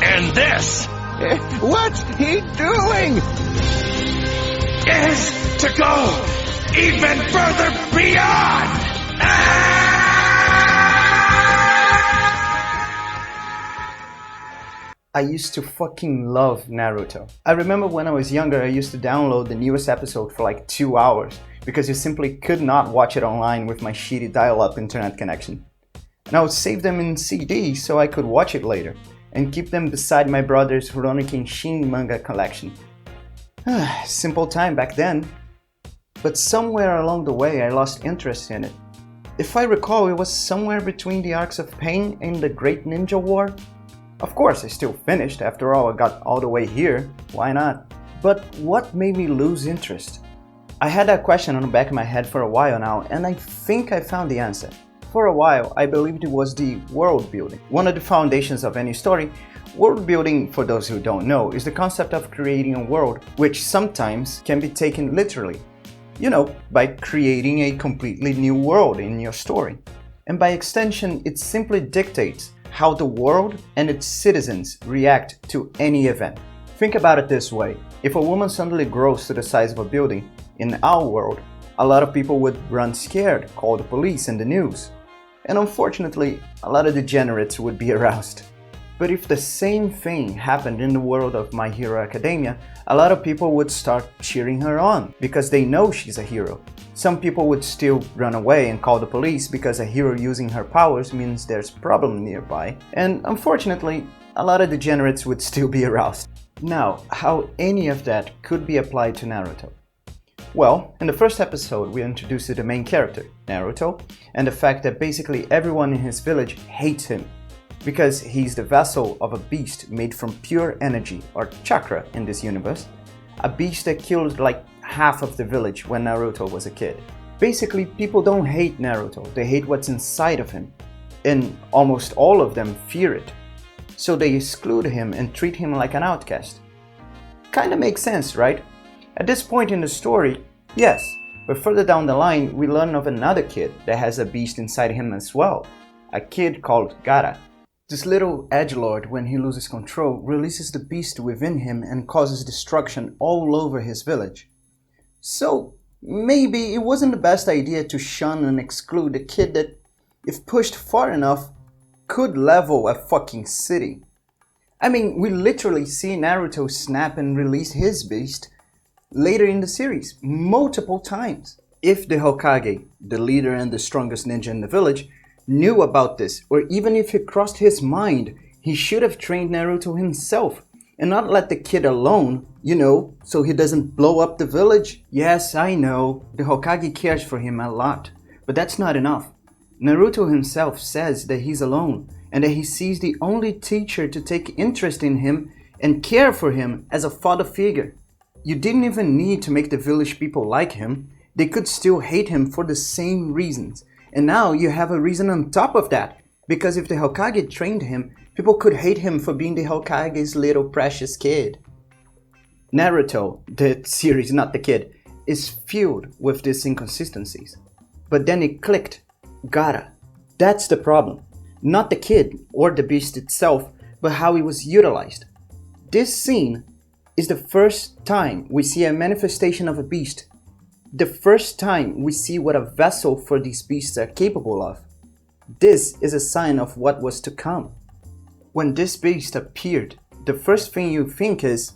And this What's he doing? is to go even further beyond! I used to fucking love Naruto. I remember when I was younger, I used to download the newest episode for like 2 hours because you simply could not watch it online with my shitty dial-up internet connection. And I would save them in CD so I could watch it later and keep them beside my brother's Rurouni Kenshin manga collection. Simple time back then. But somewhere along the way I lost interest in it. If I recall, it was somewhere between the arcs of Pain and the Great Ninja War. Of course, I still finished. After all, I got all the way here. Why not? But what made me lose interest? I had that question on the back of my head for a while now, and I think I found the answer. For a while, I believed it was the world building. One of the foundations of any story, world building, for those who don't know, is the concept of creating a world, which sometimes can be taken literally. You know, by creating a completely new world in your story. And by extension, it simply dictates how the world and its citizens react to any event. Think about it this way. If a woman suddenly grows to the size of a building, in our world, a lot of people would run scared, call the police and the news. And unfortunately, a lot of degenerates would be aroused. But if the same thing happened in the world of My Hero Academia, a lot of people would start cheering her on because they know she's a hero. Some people would still run away and call the police because a hero using her powers means there's a problem nearby. And unfortunately, a lot of degenerates would still be aroused. Now, how any of that could be applied to Naruto? Well, in the first episode we introduced the main character, Naruto, and the fact that basically everyone in his village hates him because he's the vessel of a beast made from pure energy, or chakra in this universe, a beast that killed like half of the village when Naruto was a kid. Basically, people don't hate Naruto, they hate what's inside of him, and almost all of them fear it. So they exclude him and treat him like an outcast. Kinda makes sense, right? At this point in the story, yes, but further down the line we learn of another kid that has a beast inside him as well, a kid called Gaara. This little edgelord, when he loses control, releases the beast within him and causes destruction all over his village. So, maybe it wasn't the best idea to shun and exclude a kid that, if pushed far enough, could level a fucking city. I mean, we literally see Naruto snap and release his beast later in the series, multiple times. If the Hokage, the leader and the strongest ninja in the village, knew about this, or even if it crossed his mind, he should have trained Naruto himself and not let the kid alone, you know, so he doesn't blow up the village. Yes, I know, the Hokage cares for him a lot, but that's not enough. Naruto himself says that he's alone and that he sees the only teacher to take interest in him and care for him as a father figure. You didn't even need to make the village people like him. They could still hate him for the same reasons. And now you have a reason on top of that, because if the Hokage trained him, people could hate him for being the Hokage's little precious kid. Naruto, the series, not the kid, is filled with these inconsistencies. But then it clicked. Gaara. That's the problem. Not the kid or the beast itself, but how it was utilized. This scene is the first time we see a manifestation of a beast. The first time we see what a vessel for these beasts are capable of. This is a sign of what was to come. When this beast appeared, the first thing you think is,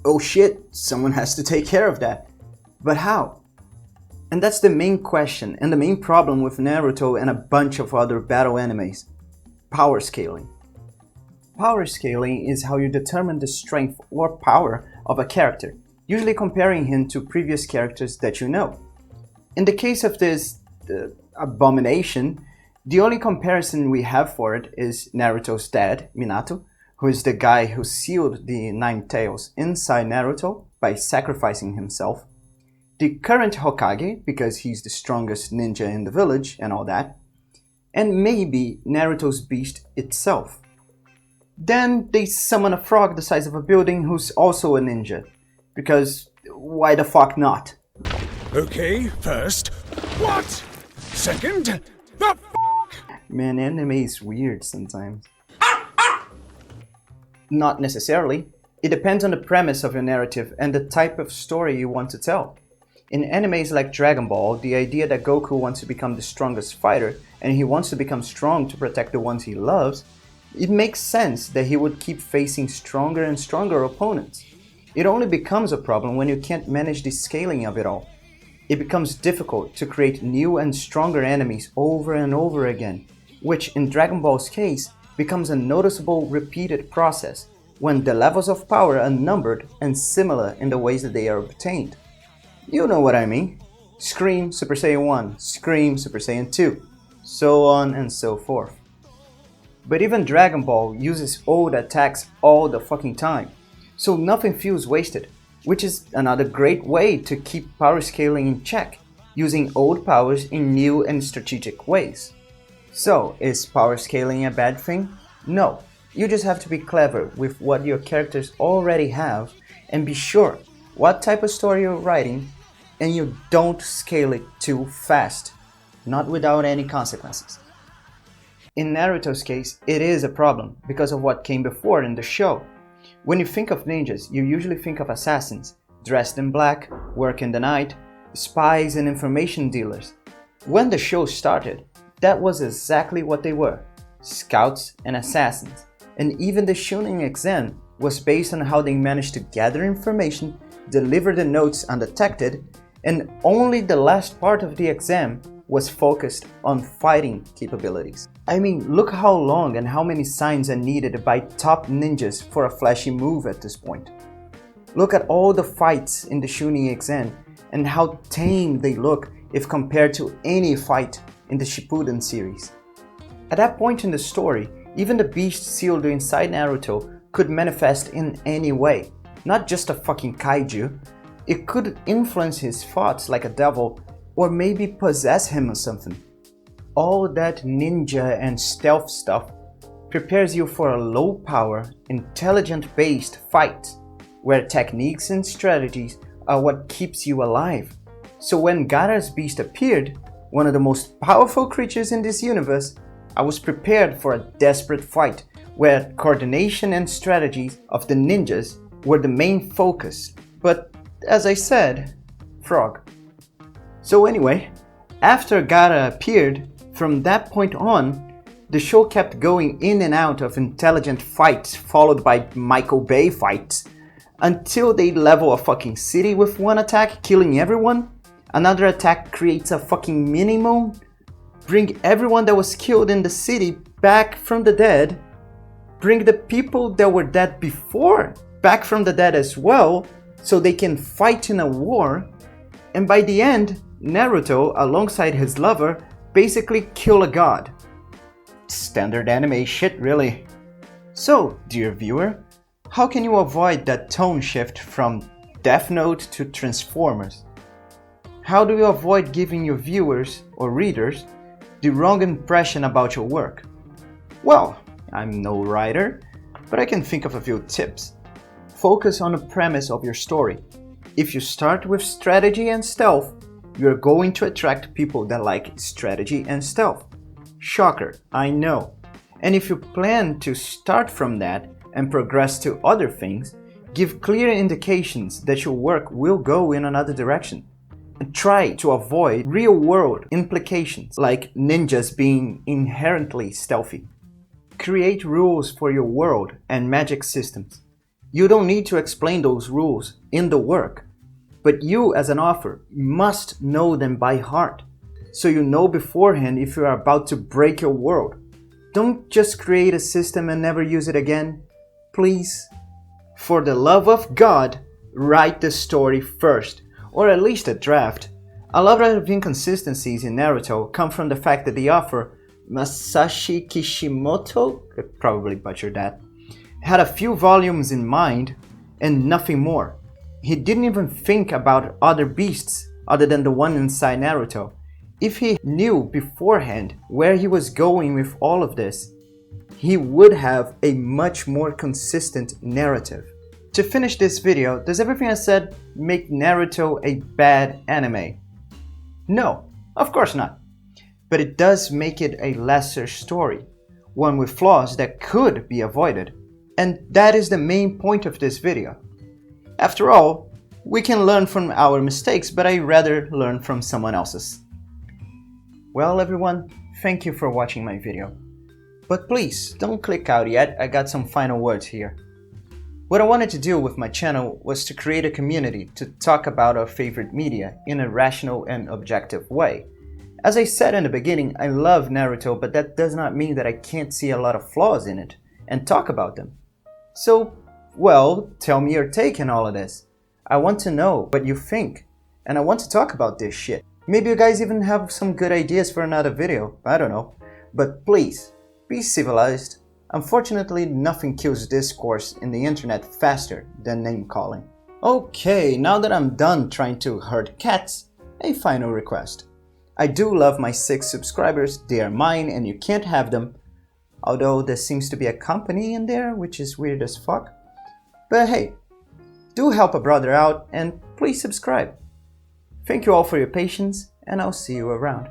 oh shit, someone has to take care of that. But how? And that's the main question and the main problem with Naruto and a bunch of other battle animes. Power scaling. Power scaling is how you determine the strength or power of a character, usually comparing him to previous characters that you know. In the case of this abomination, the only comparison we have for it is Naruto's dad, Minato, who is the guy who sealed the Nine Tails inside Naruto by sacrificing himself. The current Hokage, because he's the strongest ninja in the village and all that. And maybe Naruto's beast itself. Then they summon a frog the size of a building who's also a ninja. Because why the fuck not? Okay, first, what? Second, the f***? Man, anime is weird sometimes. Not necessarily. It depends on the premise of your narrative and the type of story you want to tell. In animes like Dragon Ball, the idea that Goku wants to become the strongest fighter and he wants to become strong to protect the ones he loves, it makes sense that he would keep facing stronger and stronger opponents. It only becomes a problem when you can't manage the scaling of it all. It becomes difficult to create new and stronger enemies over and over again, which in Dragon Ball's case becomes a noticeable repeated process when the levels of power are numbered and similar in the ways that they are obtained. You know what I mean. Scream Super Saiyan 1, Scream Super Saiyan 2, so on and so forth. But even Dragon Ball uses old attacks all the fucking time, so nothing feels wasted, which is another great way to keep power scaling in check, using old powers in new and strategic ways. So, is power scaling a bad thing? No, you just have to be clever with what your characters already have and be sure what type of story you're writing, and you don't scale it too fast, not without any consequences. In Naruto's case, it is a problem because of what came before in the show. When you think of ninjas, you usually think of assassins, dressed in black, work in the night, spies and information dealers. When the show started, that was exactly what they were, scouts and assassins, and even the Chunin exam was based on how they managed to gather information, deliver the notes undetected, and only the last part of the exam was focused on fighting capabilities. I mean, look how long and how many signs are needed by top ninjas for a flashy move at this point. Look at all the fights in the Chunin exam and how tame they look if compared to any fight in the Shippuden series. At that point in the story, even the beast sealed inside Naruto could manifest in any way, not just a fucking kaiju. It could influence his thoughts like a devil, or maybe possess him or something. All that ninja and stealth stuff prepares you for a low power, intelligent based fight, where techniques and strategies are what keeps you alive. So when Gaara's beast appeared, one of the most powerful creatures in this universe, I was prepared for a desperate fight where coordination and strategies of the ninjas were the main focus. But as I said, frog. So anyway, after Gaara appeared, from that point on, the show kept going in and out of intelligent fights followed by Michael Bay fights until they level a fucking city with one attack, killing everyone. Another attack creates a fucking mini-moon, bring everyone that was killed in the city back from the dead, bring the people that were dead before back from the dead as well, so they can fight in a war, and by the end, Naruto, alongside his lover, basically kill a god. Standard anime shit, really. So, dear viewer, how can you avoid that tone shift from Death Note to Transformers? How do you avoid giving your viewers or readers the wrong impression about your work? Well, I'm no writer, but I can think of a few tips. Focus on the premise of your story. If you start with strategy and stealth, you're going to attract people that like strategy and stealth. Shocker, I know. And if you plan to start from that and progress to other things, give clear indications that your work will go in another direction. And try to avoid real-world implications like ninjas being inherently stealthy. Create rules for your world and magic systems. You don't need to explain those rules in the work, but you as an author must know them by heart, so you know beforehand if you are about to break your world. Don't just create a system and never use it again. Please. For the love of God, write the story first, or at least a draft. A lot of inconsistencies in Naruto come from the fact that the author, Masashi Kishimoto, I probably butchered that, had a few volumes in mind and nothing more. He didn't even think about other beasts other than the one inside Naruto. If he knew beforehand where he was going with all of this, he would have a much more consistent narrative. To finish this video, does everything I said make Naruto a bad anime? No, of course not. But it does make it a lesser story, one with flaws that could be avoided. And that is the main point of this video. After all, we can learn from our mistakes, but I rather learn from someone else's. Well everyone, thank you for watching my video. But please, don't click out yet, I got some final words here. What I wanted to do with my channel was to create a community to talk about our favorite media in a rational and objective way. As I said in the beginning, I love Naruto, but that does not mean that I can't see a lot of flaws in it and talk about them. So, well, tell me your take on all of this. I want to know what you think, and I want to talk about this shit. Maybe you guys even have some good ideas for another video, I don't know. But please, be civilized. Unfortunately, nothing kills discourse in the internet faster than name calling. Okay, now that I'm done trying to herd cats, a final request. I do love my 6 subscribers, they are mine and you can't have them. Although there seems to be a company in there, which is weird as fuck. But hey, do help a brother out and please subscribe. Thank you all for your patience and I'll see you around.